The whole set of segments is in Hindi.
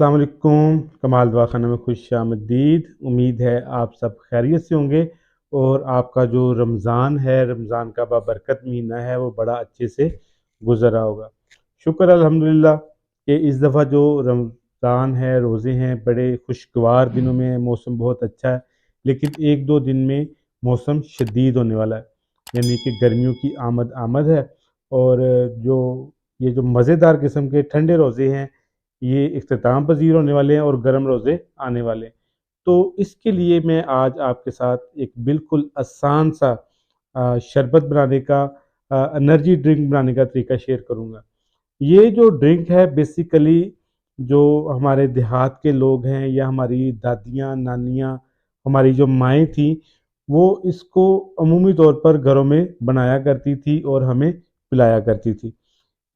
अस्सलाम वालेकुम। कमाल दवाखाना में खुश आमदीद। उम्मीद है आप सब खैरियत से होंगे और आपका जो रमज़ान है, रमज़ान का बाबरकत महीना है, वो बड़ा अच्छे से गुजर रहा होगा। शुक्र अल्हम्दुलिल्लाह कि इस दफ़ा जो रमज़ान है, रोज़े हैं, बड़े खुशगवार दिनों में मौसम बहुत अच्छा है। लेकिन एक दो दिन में मौसम शदीद होने वाला है, यानी कि गर्मियों की आमद आमद है। और जो ये जो मज़ेदार किस्म के ठंडे रोज़े हैं, ये इख्तिताम पज़ीर होने वाले हैं और गर्म रोज़े आने वाले हैं। तो इसके लिए मैं आज आपके साथ एक बिल्कुल आसान सा शरबत बनाने का, एनर्जी ड्रिंक बनाने का तरीका शेयर करूँगा। ये जो ड्रिंक है बेसिकली जो हमारे देहात के लोग हैं या हमारी दादियाँ, नानियाँ, हमारी जो माएँ थीं, वो इसको अमूमी तौर पर घरों में बनाया करती थी और हमें पिलाया करती थी।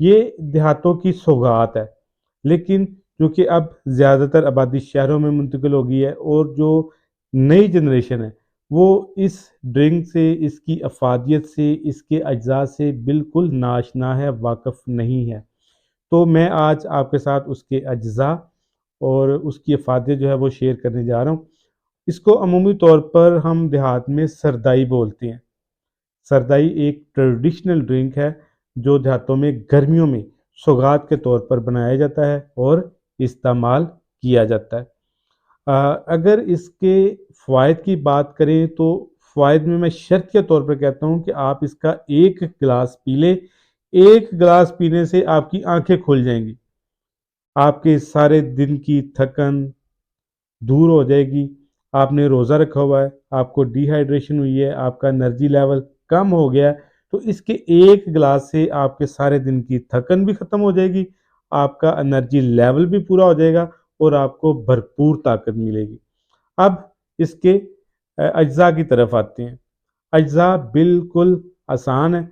ये देहातों की सौगात है। लेकिन चूँकि अब ज़्यादातर आबादी शहरों में मुंतकिल हो गई है और जो नई जनरेशन है, वो इस ड्रिंक से, इसकी अफ़ादियत से, इसके अज्जा से बिल्कुल नाआशना है, वाक़िफ़ नहीं है। तो मैं आज आपके साथ उसके अज्जा और उसकी अफ़ादियत जो है वो शेयर करने जा रहा हूँ। इसको अमूमी तौर पर हम देहात में सरदाई बोलते हैं। सरदाई एक ट्रेडिशनल ड्रिंक है जो देहातों में गर्मियों में सौगात के तौर पर बनाया जाता है और इस्तेमाल किया जाता है। अगर इसके फ़वाइद की बात करें तो फ़वाइद में मैं शर्त के तौर पर कहता हूँ कि आप इसका 1 गिलास पी लें। 1 गिलास पीने से आपकी आँखें खुल जाएँगी। आपके सारे दिन की थकन दूर हो जाएगी। आपने रोज़ा रखा हुआ है, आपको डिहाइड्रेशन हुई है, आपका एनर्जी लेवल कम हो गया है, तो इसके 1 गिलास से आपके सारे दिन की थकन भी ख़त्म हो जाएगी, आपका एनर्जी लेवल भी पूरा हो जाएगा और आपको भरपूर ताकत मिलेगी। अब इसके अज्जा की तरफ आते हैं। अज्जा बिल्कुल आसान है,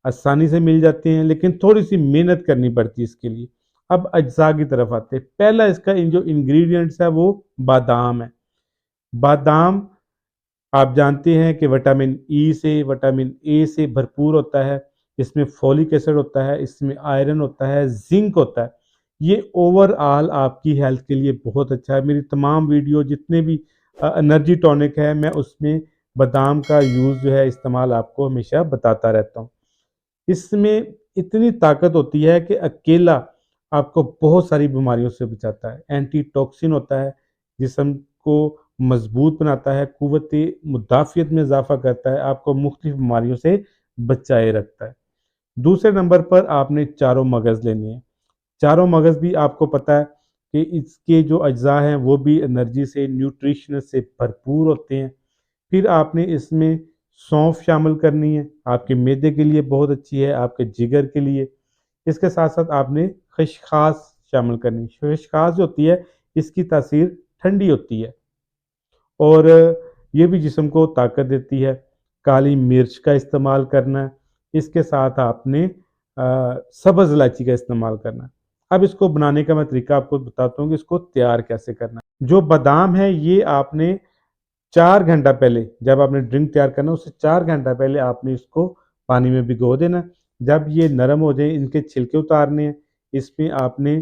आसानी से मिल जाते हैं, लेकिन थोड़ी-सी मेहनत करनी पड़ती है इसके लिए। अब अज्जा की तरफ आते हैं। पहला इसका जो इंग्रीडिएंट्स है वो बादाम है। बादाम आप जानते हैं कि विटामिन ई से, विटामिन ए से भरपूर होता है। इसमें फोलिक एसिड होता है, इसमें आयरन होता है, ज़िंक होता है। ये ओवरऑल आपकी हेल्थ के लिए बहुत अच्छा है। मेरी तमाम वीडियो जितने भी एनर्जी टॉनिक है, मैं उसमें बादाम का यूज़ जो है इस्तेमाल आपको हमेशा बताता रहता हूँ। इसमें इतनी ताकत होती है कि अकेला आपको बहुत सारी बीमारियों से बचाता है। एंटी टॉक्सिन होता है, जिस्म को मजबूत बनाता है, क़ुव्वत मुदाफ़ियत में इज़ाफ़ा करता है, आपको मुख्तलिफ़ बीमारियों से बचाए रखता है। दूसरे नंबर पर आपने चारों मगज़ लेने हैं। चारों मगज़ भी आपको पता है कि इसके जो अज्जा हैं वो भी एनर्जी से, न्यूट्रिशन से भरपूर होते हैं। फिर आपने इसमें सौंफ शामिल करनी है, आपके मैदे के लिए बहुत अच्छी है, आपके जिगर के लिए। इसके साथ-साथ आपने खसखस शामिल करनी है। खसखस जो होती है, इसकी तासीर ठंडी होती है और ये भी जिस्म को ताकत देती है। काली मिर्च का इस्तेमाल करना है, इसके साथ आपने सब्ज़ इलायची का इस्तेमाल करना है। अब इसको बनाने का मैं तरीका आपको बताता हूँ कि इसको तैयार कैसे करना है। जो बादाम है ये आपने 4 घंटा पहले, जब आपने ड्रिंक तैयार करना है उससे 4 घंटा पहले आपने इसको पानी में भिगो देना है। जब ये नरम हो जाए, इनके छिलके उतारने हैं। इसमें आपने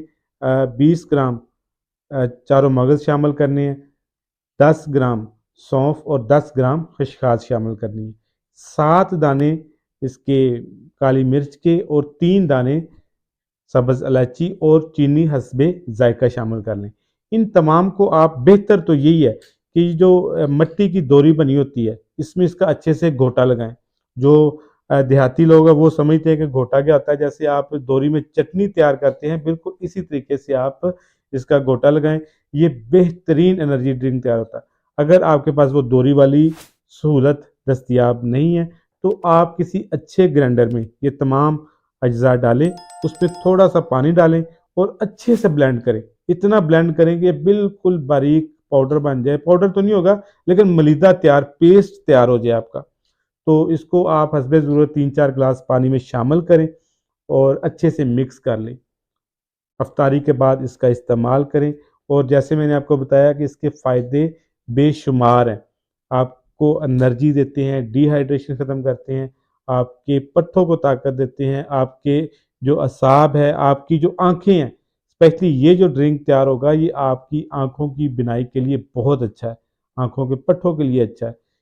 20 ग्राम चारों मगज़ शामिल करने हैं, 10 ग्राम सौंफ और 10 ग्राम खसखस शामिल करनी है। 7 दाने इसके काली मिर्च के और 3 दाने सब्ज़ इलायची और चीनी हस्बे ज़ायक़ा शामिल कर लें। इन तमाम को आप, बेहतर तो यही है कि जो मिट्टी की दोरी बनी होती है, इसमें इसका अच्छे से घोटा लगाएँ। जो देहाती लोग हैं वो समझते हैं कि घोटा क्या होता है, जैसे आप दोरी में चटनी तैयार करते हैं, बिल्कुल इसी तरीके से आप इसका घोटा लगाएँ। ये बेहतरीन एनर्जी ड्रिंक तैयार होता है। अगर आपके पास वो दोरी वाली सहूलत दस्तयाब नहीं है, तो आप किसी अच्छे ग्राइंडर में ये तमाम अज्जा डालें, उसमें थोड़ा-सा पानी डालें और अच्छे से ब्लेंड करें। इतना ब्लेंड करें कि बिल्कुल बारीक पाउडर बन जाए। पाउडर तो नहीं होगा, लेकिन मलीदा तैयार, पेस्ट तैयार हो जाए आपका। तो इसको आप हस्बे ज़रूरत 3-4 गिलास पानी में शामिल करें और अच्छे से मिक्स कर लें। अफ्तारी के बाद इसका इस्तेमाल करें और जैसे मैंने आपको बताया कि इसके फ़ायदे बेशुमार हैं। आपको एनर्जी देते हैं, डिहाइड्रेशन ख़त्म करते हैं, आपके पट्ठों को ताकत देते हैं, आपके जो असाब है, आपकी जो आँखें हैं, स्पेशली ये जो ड्रिंक तैयार होगा ये आपकी आंखों की बिनाई के लिए बहुत अच्छा है, आंखों के पट्ठों के लिए अच्छा है।